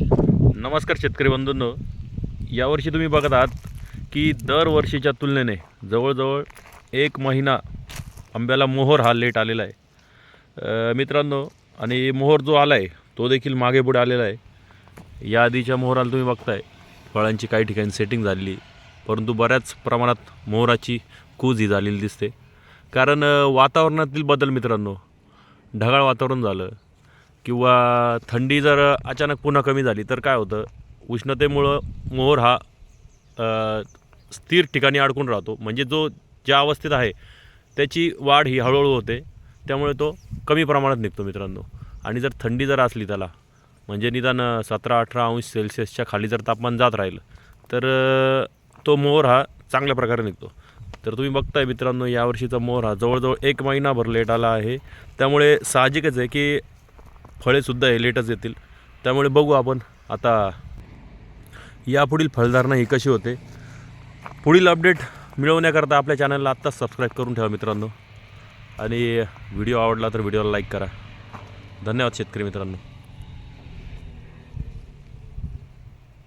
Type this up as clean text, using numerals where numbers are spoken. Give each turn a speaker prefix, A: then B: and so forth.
A: नमस्कार शेतकरी बंधूंनो, यावर्षी तुम्ही बघत आहात की दरवर्षीच्या तुलनेने जवळजवळ 1 महिना आंब्याला मोहर हा लेट आलेला आहे मित्रांनो. आणि मोहर जो आला आहे तो देखील मागे पुढे आलेला आहे. या आधीच्या मोहराला तुम्ही बघताय फळांची काही ठिकाणी सेटिंग झालेली, परंतु बऱ्याच प्रमाणात मोहराची कूज ही झालेली दिसते. कारण वातावरणातील बदल मित्रांनो, ढगाळ वातावरण झालं किंवा थंडी जर अचानक पुन्हा कमी झाली तर काय होतं, उष्णतेमुळं मोहर हा स्थिर ठिकाणी अडकून राहतो. म्हणजे जो ज्या अवस्थेत आहे त्याची वाढ ही हळूहळू होते, त्यामुळे तो कमी प्रमाणात निघतो मित्रांनो. आणि जर थंडी जर असली त्याला, म्हणजे निदान 17-18 अंश सेल्सिअसच्या खाली जर तापमान जात राहिलं तर तो मोहर हा चांगल्या प्रकारे निघतो. तर तुम्ही बघताय मित्रांनो, यावर्षीचा मोहर हा जवळजवळ 1 महिनाभर लेट आला आहे. त्यामुळे साहजिकच आहे की फळेसुद्धा हे लेटच येतील. त्यामुळे बघू आपण आता यापुढील फळधारणा ही कशी होते. पुढील अपडेट मिळवण्याकरता आपल्या चॅनलला आत्ताच सबस्क्राईब करून ठेवा मित्रांनो. आणि व्हिडिओ आवडला तर व्हिडिओला लाईक करा. धन्यवाद शेतकरी मित्रांनो.